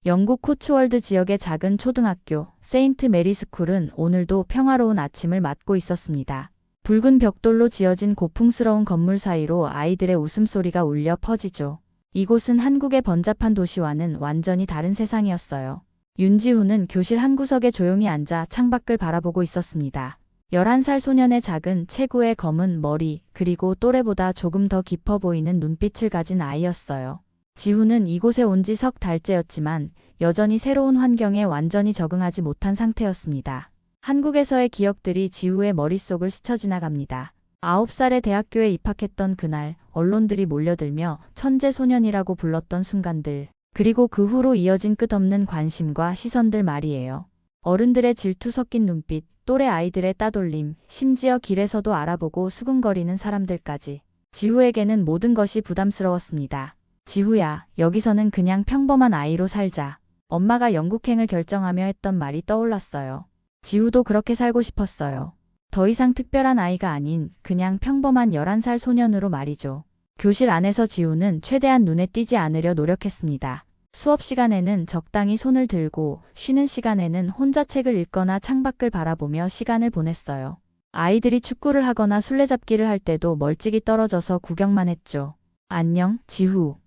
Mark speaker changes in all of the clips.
Speaker 1: 영국 코츠월드 지역의 작은 초등학교 세인트 메리 스쿨은 오늘도 평화로운 아침을 맞고 있었습니다. 붉은 벽돌로 지어진 고풍스러운 건물 사이로 아이들의 웃음소리가 울려 퍼지죠. 이곳은 한국의 번잡한 도시와는 완전히 다른 세상이었어요. 윤지훈은 교실 한 구석에 조용히 앉아 창밖을 바라보고 있었습니다. 11살 소년의 작은 체구의 검은 머리 그리고 또래보다 조금 더 깊어 보이는 눈빛을 가진 아이였어요. 지훈은 이곳에 온 지 석 달째였지만 여전히 새로운 환경에 완전히 적응하지 못한 상태였습니다. 한국에서의 기억들이 지우의 머릿속을 스쳐 지나갑니다. 9살에 대학교에 입학했던 그날 언론들이 몰려들며 천재 소년이라고 불렀던 순간들, 그리고 그 후로 이어진 끝없는 관심과 시선들 말이에요. 어른들의 질투 섞인 눈빛, 또래 아이들의 따돌림, 심지어 길에서도 알아보고 수근거리는 사람들까지. 지우에게는 모든 것이 부담스러웠습니다. 지우야, 여기서는 그냥 평범한 아이로 살자. 엄마가 영국행을 결정하며 했던 말이 떠올랐어요. 지우도 그렇게 살고 싶었어요. 더 이상 특별한 아이가 아닌 그냥 평범한 11살 소년으로 말이죠. 교실 안에서 지우는 최대한 눈에 띄지 않으려 노력했습니다. 수업 시간에는 적당히 손을 들고 쉬는 시간에는 혼자 책을 읽거나 창밖을 바라보며 시간을 보냈어요. 아이들이 축구를 하거나 술래잡기를 할 때도 멀찍이 떨어져서 구경만 했죠. 안녕, 지후.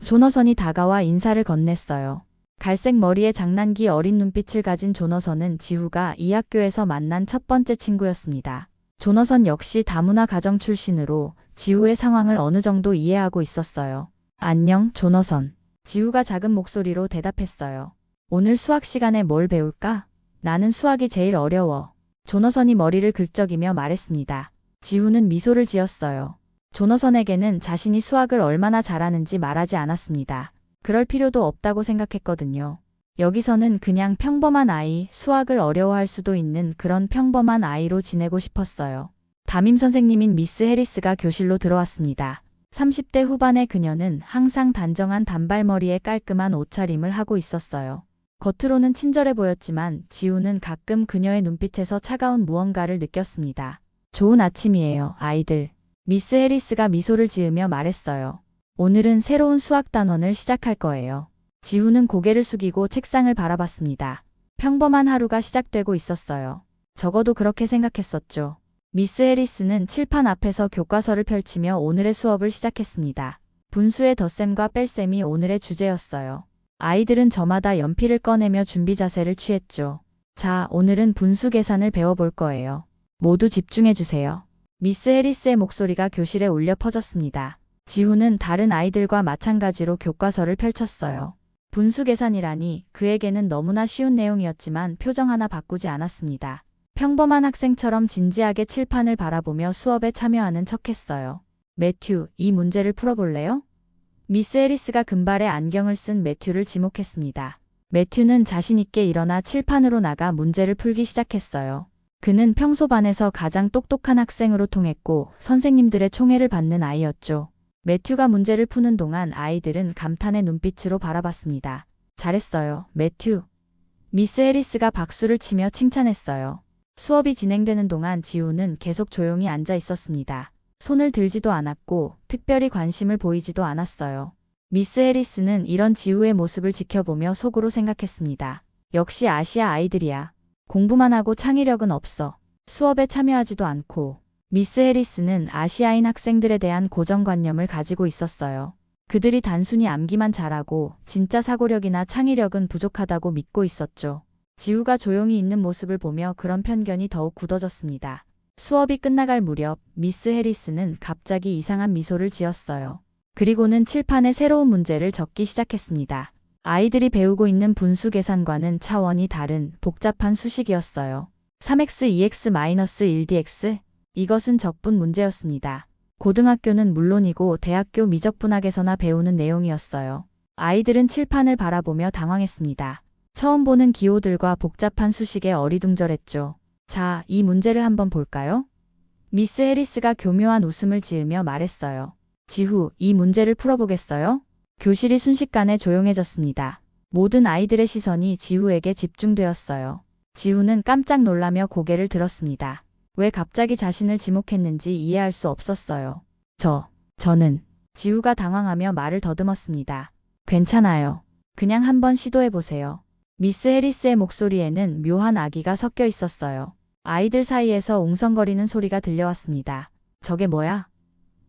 Speaker 1: 조너선이 다가와 인사를 건넸어요. 갈색 머리에 장난기 어린 눈빛을 가진 조너선은 지후가 이 학교에서 만난 첫 번째 친구였습니다. 조너선 역시 다문화 가정 출신으로 지후의 상황을 어느 정도 이해하고 있었어요. 안녕, 조너선. 지후가 작은 목소리로 대답했어요. 오늘 수학 시간에 뭘 배울까? 나는 수학이 제일 어려워. 조너선이 머리를 긁적이며 말했습니다. 지후는 미소를 지었어요. 조너선에게는 자신이 수학을 얼마나 잘하는지 말하지 않았습니다. 그럴 필요도 없다고 생각했거든요. 여기서는 그냥 평범한 아이, 수학을 어려워할 수도 있는 그런 평범한 아이로 지내고 싶었어요. 담임 선생님인 미스 해리스가 교실로 들어왔습니다. 30대 후반의 그녀는 항상 단정한 단발머리에 깔끔한 옷차림을 하고 있었어요. 겉으로는 친절해 보였지만 지우는 가끔 그녀의 눈빛에서 차가운 무언가를 느꼈습니다. 좋은 아침이에요, 아이들. 미스 해리스가 미소를 지으며 말했어요. 오늘은 새로운 수학 단원을 시작할 거예요. 지우는 고개를 숙이고 책상을 바라봤습니다. 평범한 하루가 시작되고 있었어요. 적어도 그렇게 생각했었죠. 미스 해리스는 칠판 앞에서 교과서를 펼치며 오늘의 수업을 시작했습니다. 분수의 덧셈과 뺄셈이 오늘의 주제였어요. 아이들은 저마다 연필을 꺼내며 준비 자세를 취했죠. 자, 오늘은 분수 계산을 배워볼 거예요. 모두 집중해주세요. 미스 해리스의 목소리가 교실에 울려 퍼졌습니다. 지후는 다른 아이들과 마찬가지로 교과서를 펼쳤어요. 분수 계산이라니 그에게는 너무나 쉬운 내용이었지만 표정 하나 바꾸지 않았습니다. 평범한 학생처럼 진지하게 칠판을 바라보며 수업에 참여하는 척했어요. 매튜, 이 문제를 풀어볼래요? 미스 해리스가 금발의 안경을 쓴 매튜를 지목했습니다. 매튜는 자신 있게 일어나 칠판으로 나가 문제를 풀기 시작했어요. 그는 평소 반에서 가장 똑똑한 학생으로 통했고 선생님들의 총애를 받는 아이였죠. 매튜가 문제를 푸는 동안 아이들은 감탄의 눈빛으로 바라봤습니다. 잘했어요, 매튜. 미스 해리스가 박수를 치며 칭찬했어요. 수업이 진행되는 동안 지우는 계속 조용히 앉아 있었습니다. 손을 들지도 않았고 특별히 관심을 보이지도 않았어요. 미스 해리스는 이런 지우의 모습을 지켜보며 속으로 생각했습니다. 역시 아시아 아이들이야. 공부만 하고 창의력은 없어. 수업에 참여하지도 않고. 미스 해리스는 아시아인 학생들에 대한 고정관념을 가지고 있었어요. 그들이 단순히 암기만 잘하고 진짜 사고력이나 창의력은 부족하다고 믿고 있었죠. 지우가 조용히 있는 모습을 보며 그런 편견이 더욱 굳어졌습니다. 수업이 끝나갈 무렵 미스 해리스는 갑자기 이상한 미소를 지었어요. 그리고는 칠판에 새로운 문제를 적기 시작했습니다. 아이들이 배우고 있는 분수 계산과는 차원이 다른 복잡한 수식이었어요. 3x 2x-1dx? 이것은 적분 문제였습니다. 고등학교는 물론이고 대학교 미적분학에서나 배우는 내용이었어요. 아이들은 칠판을 바라보며 당황했습니다. 처음 보는 기호들과 복잡한 수식에 어리둥절했죠. 자, 이 문제를 한번 볼까요? 미스 해리스가 교묘한 웃음을 지으며 말했어요. 지후, 이 문제를 풀어보겠어요? 교실이 순식간에 조용해졌습니다. 모든 아이들의 시선이 지후에게 집중되었어요. 지후는 깜짝 놀라며 고개를 들었습니다. 왜 갑자기 자신을 지목했는지 이해할 수 없었어요. 저는 지후가 당황하며 말을 더듬었습니다. 괜찮아요. 그냥 한번 시도해보세요. 미스 해리스의 목소리에는 묘한 악의가 섞여 있었어요. 아이들 사이에서 웅성거리는 소리가 들려왔습니다. 저게 뭐야?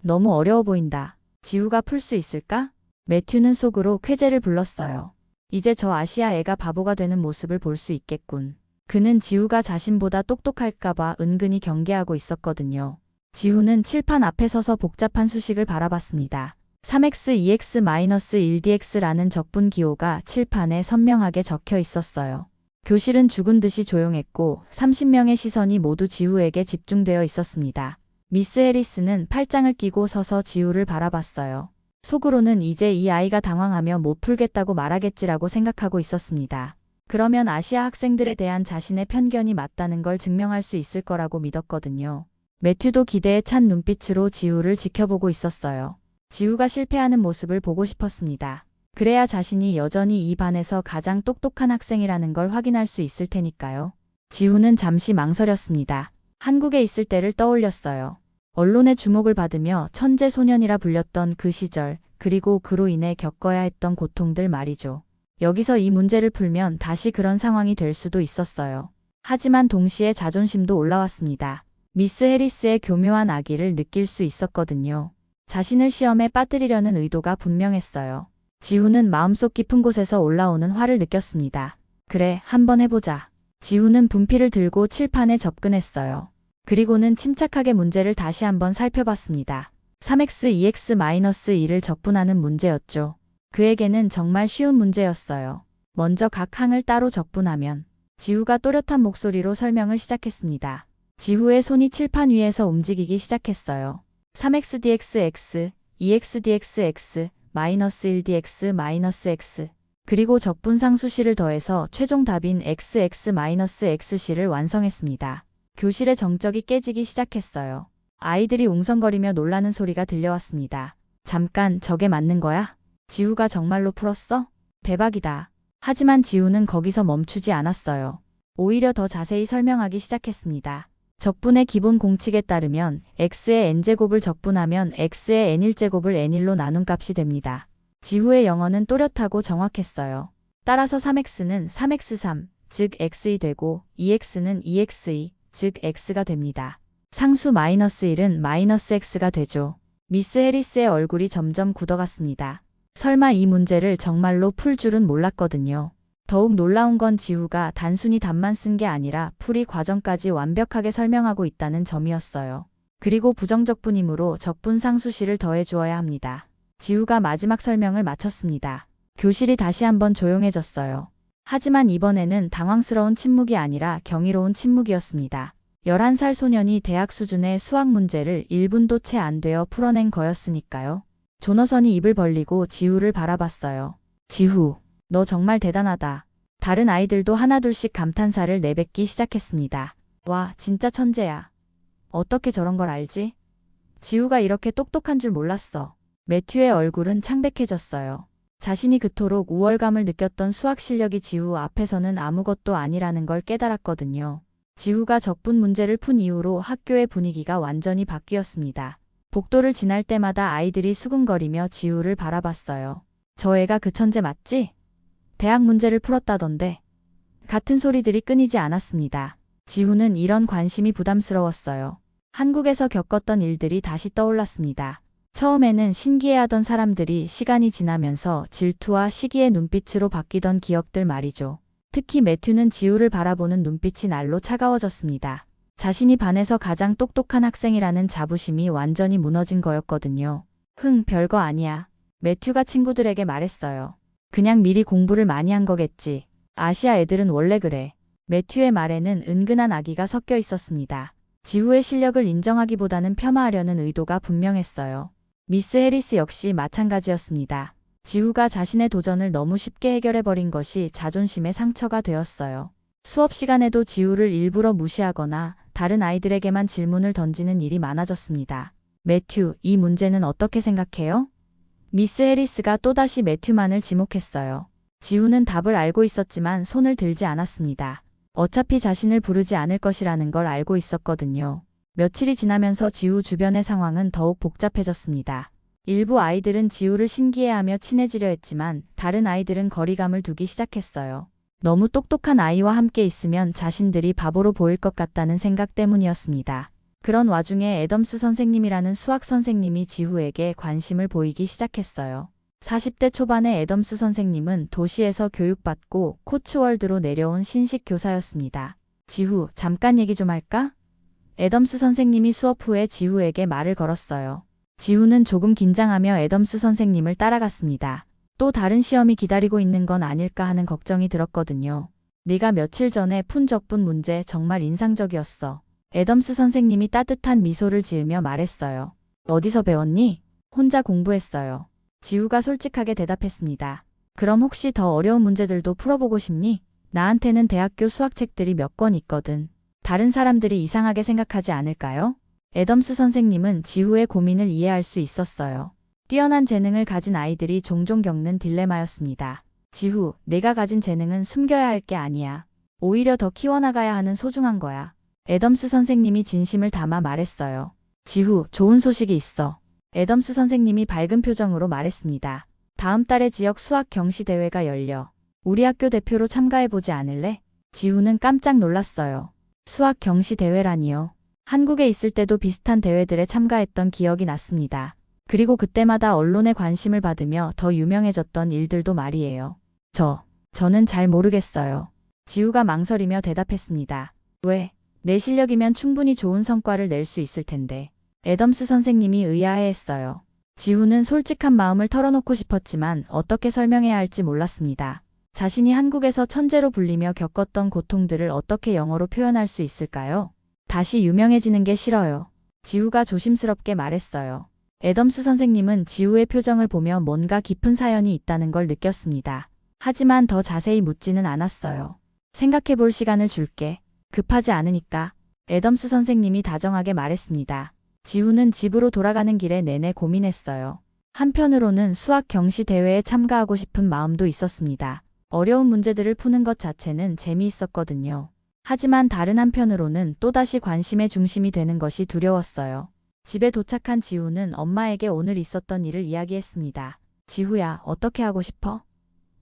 Speaker 1: 너무 어려워 보인다. 지우가 풀 수 있을까? 매튜는 속으로 쾌재를 불렀어요. 이제 저 아시아 애가 바보가 되는 모습을 볼 수 있겠군. 그는 지우가 자신보다 똑똑할까봐 은근히 경계하고 있었거든요. 지우는 칠판 앞에 서서 복잡한 수식을 바라봤습니다. 3x, 2x, 1dx라는 적분 기호가 칠판에 선명하게 적혀 있었어요. 교실은 죽은 듯이 조용했고 30명의 시선이 모두 지우에게 집중되어 있었습니다. 미스 해리스는 팔짱을 끼고 서서 지우를 바라봤어요. 속으로는 이제 이 아이가 당황하며 못 풀겠다고 말하겠지라고 생각하고 있었습니다. 그러면 아시아 학생들에 대한 자신의 편견이 맞다는 걸 증명할 수 있을 거라고 믿었거든요. 매튜도 기대에 찬 눈빛으로 지우를 지켜보고 있었어요. 지우가 실패하는 모습을 보고 싶었습니다. 그래야 자신이 여전히 이 반에서 가장 똑똑한 학생이라는 걸 확인할 수 있을 테니까요. 지우는 잠시 망설였습니다. 한국에 있을 때를 떠올렸어요. 언론의 주목을 받으며 천재 소년이라 불렸던 그 시절, 그리고 그로 인해 겪어야 했던 고통들 말이죠. 여기서 이 문제를 풀면 다시 그런 상황이 될 수도 있었어요. 하지만 동시에 자존심도 올라왔습니다. 미스 해리스의 교묘한 악의를 느낄 수 있었거든요. 자신을 시험에 빠뜨리려는 의도가 분명했어요. 지우는 마음속 깊은 곳에서 올라오는 화를 느꼈습니다. 그래, 한번 해보자. 지우는 분필을 들고 칠판에 접근했어요. 그리고는 침착하게 문제를 다시 한번 살펴봤습니다. 3x, 2x-1을 적분하는 문제였죠. 그에게는 정말 쉬운 문제였어요. 먼저 각 항을 따로 적분하면 지우가 또렷한 목소리로 설명을 시작했습니다. 지우의 손이 칠판 위에서 움직이기 시작했어요. 3xdx-x, 2xdx-x, -1dx-x 그리고 적분상 수식을 더해서 최종 답인 xx-xc를 완성했습니다. 교실의 정적이 깨지기 시작했어요. 아이들이 웅성거리며 놀라는 소리가 들려왔습니다. 잠깐, 저게 맞는 거야? 지우가 정말로 풀었어? 대박이다. 하지만 지우는 거기서 멈추지 않았어요. 오히려 더 자세히 설명하기 시작했습니다. 적분의 기본 공칙에 따르면 x의 n제곱을 적분하면 x의 n1제곱을 n1로 나눈 값이 됩니다. 지우의 영어는 또렷하고 정확했어요. 따라서 3x는 3x3, 즉 x이 되고 2x는 2x2, 즉 x가 됩니다. 상수 -1은 -x가 되죠. 미스 해리스의 얼굴이 점점 굳어갔습니다. 설마 이 문제를 정말로 풀 줄은 몰랐거든요. 더욱 놀라운 건 지우가 단순히 답만 쓴 게 아니라 풀이 과정까지 완벽하게 설명하고 있다는 점이었어요. 그리고 부정적분이므로 적분상 수식을 더해 주어야 합니다. 지우가 마지막 설명을 마쳤습니다. 교실이 다시 한번 조용해졌어요. 하지만 이번에는 당황스러운 침묵이 아니라 경이로운 침묵이었습니다. 11살 소년이 대학 수준의 수학 문제를 1분도 채 안 되어 풀어낸 거였으니까요. 조너선이 입을 벌리고 지우를 바라봤어요. 지우, 너 정말 대단하다. 다른 아이들도 하나둘씩 감탄사를 내뱉기 시작했습니다. 와, 진짜 천재야. 어떻게 저런 걸 알지? 지우가 이렇게 똑똑한 줄 몰랐어. 매튜의 얼굴은 창백해졌어요. 자신이 그토록 우월감을 느꼈던 수학 실력이 지우 앞에서는 아무것도 아니라는 걸 깨달았거든요. 지우가 적분 문제를 푼 이후로 학교의 분위기가 완전히 바뀌었습니다. 복도를 지날 때마다 아이들이 수근거리며 지우를 바라봤어요. 저 애가 그 천재 맞지? 대학 문제를 풀었다던데. 같은 소리들이 끊이지 않았습니다. 지우는 이런 관심이 부담스러웠어요. 한국에서 겪었던 일들이 다시 떠올랐습니다. 처음에는 신기해하던 사람들이 시간이 지나면서 질투와 시기의 눈빛으로 바뀌던 기억들 말이죠. 특히 매튜는 지우를 바라보는 눈빛이 날로 차가워졌습니다. 자신이 반에서 가장 똑똑한 학생이라는 자부심이 완전히 무너진 거였거든요. 별거 아니야. 매튜가 친구들에게 말했어요. 그냥 미리 공부를 많이 한 거겠지. 아시아 애들은 원래 그래. 매튜의 말에는 은근한 악의가 섞여 있었습니다. 지우의 실력을 인정하기보다는 폄하하려는 의도가 분명했어요. 미스 해리스 역시 마찬가지였습니다. 지우가 자신의 도전을 너무 쉽게 해결해버린 것이 자존심의 상처가 되었어요. 수업 시간에도 지우를 일부러 무시하거나 다른 아이들에게만 질문을 던지는 일이 많아졌습니다. 매튜, 이 문제는 어떻게 생각해요? 미스 해리스가 또다시 매튜만을 지목했어요. 지우는 답을 알고 있었지만 손을 들지 않았습니다. 어차피 자신을 부르지 않을 것이라는 걸 알고 있었거든요. 며칠이 지나면서 지우 주변의 상황은 더욱 복잡해졌습니다. 일부 아이들은 지우를 신기해하며 친해지려 했지만 다른 아이들은 거리감을 두기 시작했어요. 너무 똑똑한 아이와 함께 있으면 자신들이 바보로 보일 것 같다는 생각 때문이었습니다. 그런 와중에 애덤스 선생님이라는 수학 선생님이 지후에게 관심을 보이기 시작했어요. 40대 초반의 애덤스 선생님은 도시에서 교육받고 코츠월드로 내려온 신식 교사였습니다. 지후, 잠깐 얘기 좀 할까? 애덤스 선생님이 수업 후에 지후에게 말을 걸었어요. 지후는 조금 긴장하며 애덤스 선생님을 따라갔습니다. 또 다른 시험이 기다리고 있는 건 아닐까 하는 걱정이 들었거든요. 네가 며칠 전에 푼 적분 문제 정말 인상적이었어. 애덤스 선생님이 따뜻한 미소를 지으며 말했어요. 어디서 배웠니? 혼자 공부했어요. 지후가 솔직하게 대답했습니다. 그럼 혹시 더 어려운 문제들도 풀어보고 싶니? 나한테는 대학교 수학책들이 몇 권 있거든. 다른 사람들이 이상하게 생각하지 않을까요? 애덤스 선생님은 지후의 고민을 이해할 수 있었어요. 뛰어난 재능을 가진 아이들이 종종 겪는 딜레마였습니다. 지후, 내가 가진 재능은 숨겨야 할 게 아니야. 오히려 더 키워나가야 하는 소중한 거야. 애덤스 선생님이 진심을 담아 말했어요. 지후, 좋은 소식이 있어. 애덤스 선생님이 밝은 표정으로 말했습니다. 다음 달에 지역 수학 경시 대회가 열려. 우리 학교 대표로 참가해보지 않을래? 지후는 깜짝 놀랐어요. 수학 경시 대회라니요. 한국에 있을 때도 비슷한 대회들에 참가했던 기억이 났습니다. 그리고 그때마다 언론의 관심을 받으며 더 유명해졌던 일들도 말이에요. 저는 잘 모르겠어요. 지후가 망설이며 대답했습니다. 왜? 내 실력이면 충분히 좋은 성과를 낼 수 있을 텐데. 애덤스 선생님이 의아해했어요. 지후는 솔직한 마음을 털어놓고 싶었지만 어떻게 설명해야 할지 몰랐습니다. 자신이 한국에서 천재로 불리며 겪었던 고통들을 어떻게 영어로 표현할 수 있을까요? 다시 유명해지는 게 싫어요. 지후가 조심스럽게 말했어요. 애덤스 선생님은 지후의 표정을 보며 뭔가 깊은 사연이 있다는 걸 느꼈습니다. 하지만 더 자세히 묻지는 않았어요. 생각해볼 시간을 줄게. 급하지 않으니까. 애덤스 선생님이 다정하게 말했습니다. 지후는 집으로 돌아가는 길에 내내 고민했어요. 한편으로는 수학 경시 대회에 참가하고 싶은 마음도 있었습니다. 어려운 문제들을 푸는 것 자체는 재미있었거든요. 하지만 다른 한편으로는 또다시 관심의 중심이 되는 것이 두려웠어요. 집에 도착한 지후는 엄마에게 오늘 있었던 일을 이야기했습니다. 지후야, 어떻게 하고 싶어?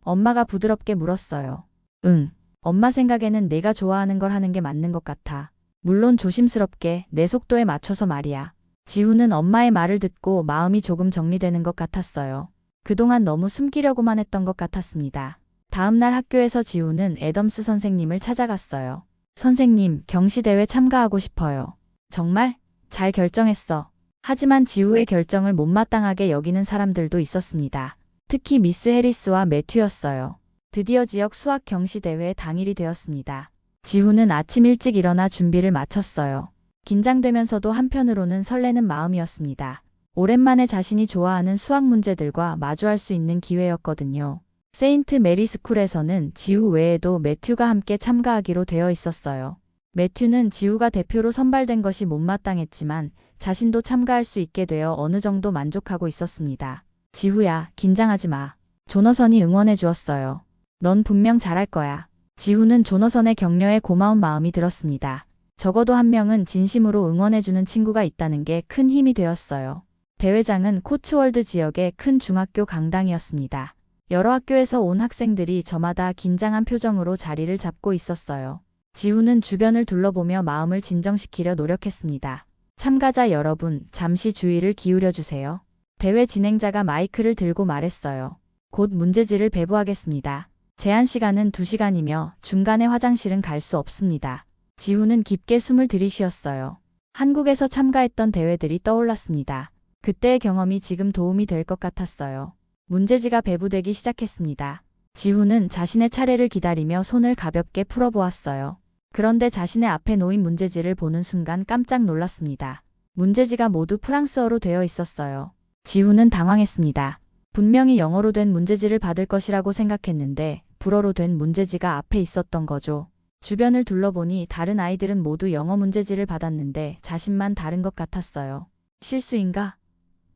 Speaker 1: 엄마가 부드럽게 물었어요. 응. 엄마 생각에는 내가 좋아하는 걸 하는 게 맞는 것 같아. 물론 조심스럽게 내 속도에 맞춰서 말이야. 지후는 엄마의 말을 듣고 마음이 조금 정리되는 것 같았어요. 그동안 너무 숨기려고만 했던 것 같았습니다. 다음 날 학교에서 지후는 애덤스 선생님을 찾아갔어요. 선생님, 경시대회 참가하고 싶어요. 정말? 잘 결정했어. 하지만 지후의 결정을 못마땅하게 여기는 사람들도 있었습니다. 특히 미스 해리스와 매튜였어요. 드디어 지역 수학 경시대회 당일이 되었습니다. 지후는 아침 일찍 일어나 준비를 마쳤어요. 긴장되면서도 한편으로는 설레는 마음이었습니다. 오랜만에 자신이 좋아하는 수학 문제들과 마주할 수 있는 기회였거든요. 세인트 메리 스쿨에서는 지후 외에도 매튜가 함께 참가하기로 되어 있었어요. 매튜는 지후가 대표로 선발된 것이 못마땅했지만 자신도 참가할 수 있게 되어 어느 정도 만족하고 있었습니다. 지후야, 긴장하지 마. 조너선이 응원해 주었어요. 넌 분명 잘할 거야. 지후는 조너선의 격려에 고마운 마음이 들었습니다. 적어도 한 명은 진심으로 응원해주는 친구가 있다는 게 큰 힘이 되었어요. 대회장은 코츠월드 지역의 큰 중학교 강당이었습니다. 여러 학교에서 온 학생들이 저마다 긴장한 표정으로 자리를 잡고 있었어요. 지후는 주변을 둘러보며 마음을 진정시키려 노력했습니다. 참가자 여러분, 잠시 주의를 기울여 주세요. 대회 진행자가 마이크를 들고 말했어요. 곧 문제지를 배부하겠습니다. 제한 시간은 2시간이며 중간에 화장실은 갈 수 없습니다. 지후는 깊게 숨을 들이쉬었어요. 한국에서 참가했던 대회들이 떠올랐습니다. 그때의 경험이 지금 도움이 될 것 같았어요. 문제지가 배부되기 시작했습니다. 지후는 자신의 차례를 기다리며 손을 가볍게 풀어보았어요. 그런데 자신의 앞에 놓인 문제지를 보는 순간 깜짝 놀랐습니다. 문제지가 모두 프랑스어로 되어 있었어요. 지후는 당황했습니다. 분명히 영어로 된 문제지를 받을 것이라고 생각했는데 불어로 된 문제지가 앞에 있었던 거죠. 주변을 둘러보니 다른 아이들은 모두 영어 문제지를 받았는데 자신만 다른 것 같았어요. 실수인가?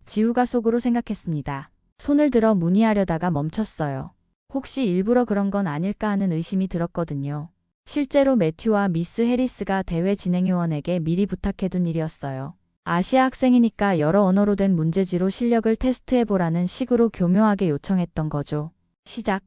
Speaker 1: 지후가 속으로 생각했습니다. 손을 들어 문의하려다가 멈췄어요. 혹시 일부러 그런 건 아닐까 하는 의심이 들었거든요. 실제로 매튜와 미스 해리스가 대회 진행요원에게 미리 부탁해둔 일이었어요. 아시아 학생이니까 여러 언어로 된 문제지로 실력을 테스트해보라는 식으로 교묘하게 요청했던 거죠. 시작.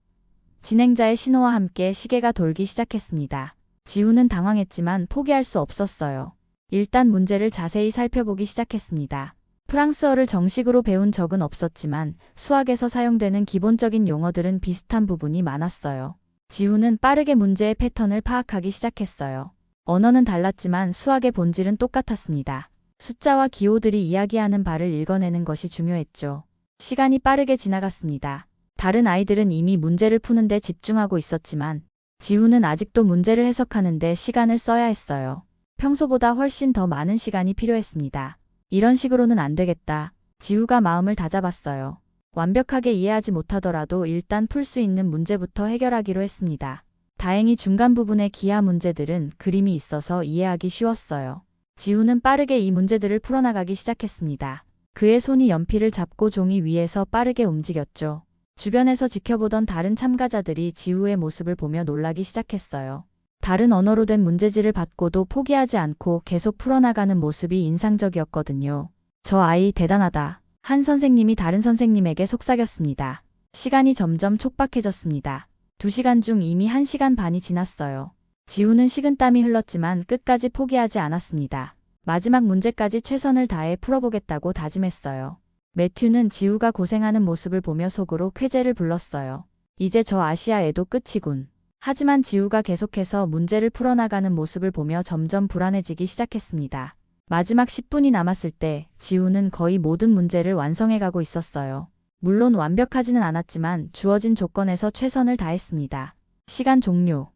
Speaker 1: 진행자의 신호와 함께 시계가 돌기 시작했습니다. 지우는 당황했지만 포기할 수 없었어요. 일단 문제를 자세히 살펴보기 시작했습니다. 프랑스어를 정식으로 배운 적은 없었지만 수학에서 사용되는 기본적인 용어들은 비슷한 부분이 많았어요. 지우는 빠르게 문제의 패턴을 파악하기 시작했어요. 언어는 달랐지만 수학의 본질은 똑같았습니다. 숫자와 기호들이 이야기하는 바를 읽어내는 것이 중요했죠. 시간이 빠르게 지나갔습니다. 다른 아이들은 이미 문제를 푸는데 집중하고 있었지만 지우는 아직도 문제를 해석하는데 시간을 써야 했어요. 평소보다 훨씬 더 많은 시간이 필요했습니다. 이런 식으로는 안 되겠다. 지우가 마음을 다잡았어요. 완벽하게 이해하지 못하더라도 일단 풀 수 있는 문제부터 해결하기로 했습니다. 다행히 중간 부분의 기하 문제들은 그림이 있어서 이해하기 쉬웠어요. 지우는 빠르게 이 문제들을 풀어나가기 시작했습니다. 그의 손이 연필을 잡고 종이 위에서 빠르게 움직였죠. 주변에서 지켜보던 다른 참가자들이 지우의 모습을 보며 놀라기 시작했어요. 다른 언어로 된 문제지를 받고도 포기하지 않고 계속 풀어나가는 모습이 인상적이었거든요. 저 아이 대단하다. 한 선생님이 다른 선생님에게 속삭였습니다. 시간이 점점 촉박해졌습니다. 2시간 중 이미 1시간 반이 지났어요. 지우는 식은땀이 흘렀지만 끝까지 포기하지 않았습니다. 마지막 문제까지 최선을 다해 풀어보겠다고 다짐했어요. 매튜는 지우가 고생하는 모습을 보며 속으로 쾌재를 불렀어요. 이제 저 아시아에도 끝이군. 하지만 지우가 계속해서 문제를 풀어나가는 모습을 보며 점점 불안해지기 시작했습니다. 마지막 10분이 남았을 때 지우는 거의 모든 문제를 완성해가고 있었어요. 물론 완벽하지는 않았지만 주어진 조건에서 최선을 다했습니다. 시간 종료.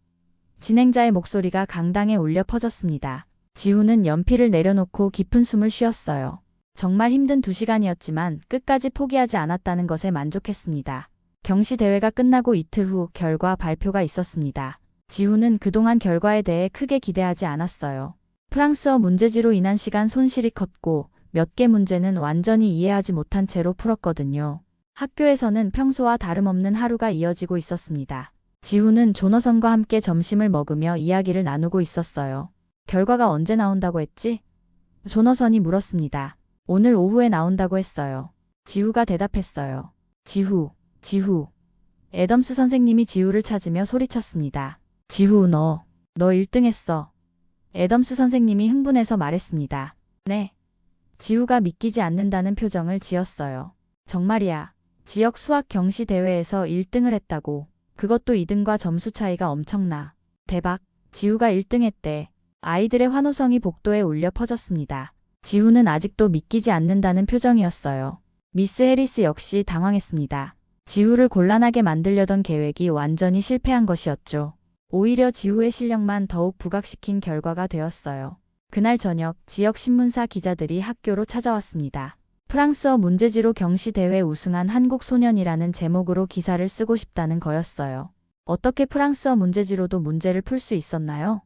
Speaker 1: 진행자의 목소리가 강당에 울려 퍼졌습니다. 지우는 연필을 내려놓고 깊은 숨을 쉬었어요. 정말 힘든 2시간이었지만 끝까지 포기하지 않았다는 것에 만족했습니다. 경시 대회가 끝나고 이틀 후 결과 발표가 있었습니다. 지우는 그동안 결과에 대해 크게 기대하지 않았어요. 프랑스어 문제지로 인한 시간 손실이 컸고 몇 개 문제는 완전히 이해하지 못한 채로 풀었거든요. 학교에서는 평소와 다름없는 하루가 이어지고 있었습니다. 지우는 조너선과 함께 점심을 먹으며 이야기를 나누고 있었어요. 결과가 언제 나온다고 했지? 조너선이 물었습니다. 오늘 오후에 나온다고 했어요. 지우가 대답했어요. 지후. 애덤스 선생님이 지우를 찾으며 소리쳤습니다. 지후 너 1등 했어. 애덤스 선생님이 흥분해서 말했습니다. 네. 지우가 믿기지 않는다는 표정을 지었어요. 정말이야. 지역 수학 경시 대회에서 1등을 했다고. 그것도 2등과 점수 차이가 엄청나. 대박. 지우가 1등 했대. 아이들의 환호성이 복도에 울려 퍼졌습니다. 지우는 아직도 믿기지 않는다는 표정이었어요. 미스 해리스 역시 당황했습니다. 지우를 곤란하게 만들려던 계획이 완전히 실패한 것이었죠. 오히려 지우의 실력만 더욱 부각시킨 결과가 되었어요. 그날 저녁 지역 신문사 기자들이 학교로 찾아왔습니다. 프랑스어 문제지로 경시대회 우승한 한국 소년이라는 제목으로 기사를 쓰고 싶다는 거였어요. 어떻게 프랑스어 문제지로도 문제를 풀 수 있었나요?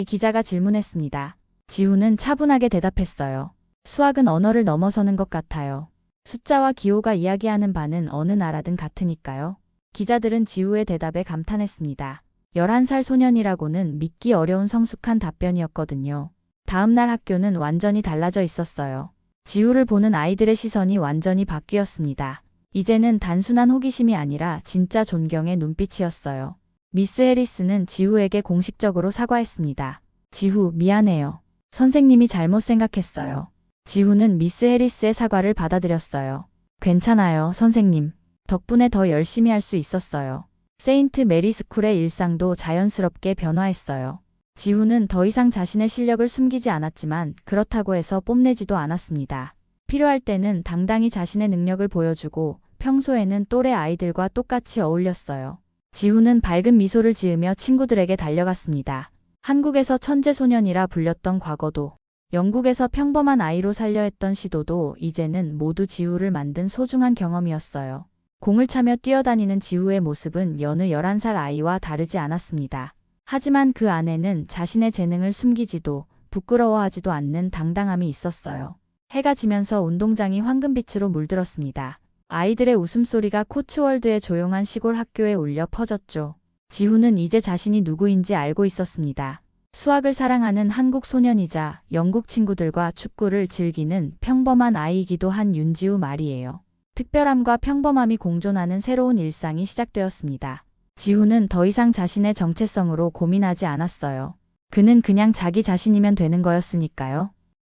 Speaker 1: 이 기자가 질문했습니다. 지우는 차분하게 대답했어요. 수학은 언어를 넘어서는 것 같아요. 숫자와 기호가 이야기하는 바는 어느 나라든 같으니까요. 기자들은 지우의 대답에 감탄했습니다. 11살 소년이라고는 믿기 어려운 성숙한 답변이었거든요. 다음 날 학교는 완전히 달라져 있었어요. 지우를 보는 아이들의 시선이 완전히 바뀌었습니다. 이제는 단순한 호기심이 아니라 진짜 존경의 눈빛이었어요. 미스 해리스는 지우에게 공식적으로 사과했습니다. 지우, 미안해요. 선생님이 잘못 생각했어요. 지우는 미스 해리스의 사과를 받아들였어요. 괜찮아요, 선생님. 덕분에 더 열심히 할 수 있었어요. 세인트 메리 스쿨의 일상도 자연스럽게 변화했어요. 지우는 더 이상 자신의 실력을 숨기지 않았지만 그렇다고 해서 뽐내지도 않았습니다. 필요할 때는 당당히 자신의 능력을 보여주고 평소에는 또래 아이들과 똑같이 어울렸어요. 지우는 밝은 미소를 지으며 친구들에게 달려갔습니다. 한국에서 천재 소년이라 불렸던 과거도, 영국에서 평범한 아이로 살려 했던 시도도 이제는 모두 지우를 만든 소중한 경험이었어요. 공을 차며 뛰어다니는 지우의 모습은 여느 11살 아이와 다르지 않았습니다. 하지만 그 안에는 자신의 재능을 숨기지도 부끄러워하지도 않는 당당함이 있었어요. 해가 지면서 운동장이 황금빛으로 물들었습니다. 아이들의 웃음소리가 코츠월드의 조용한 시골 학교에 울려 퍼졌죠. 지우는 이제 자신이 누구인지 알고 있었습니다. 수학을 사랑하는 한국 소년이자 영국 친구들과 축구를 즐기는 평범한 아이이기도 한 윤지우 말이에요. 특별함과 평범함이 공존하는 새로운 일상이 시작되었습니다. 지우는 더 이상 자신의 정체성으로 고민하지 않았어요. 그는 그냥 자기 자신이면 되는 거였으니까요.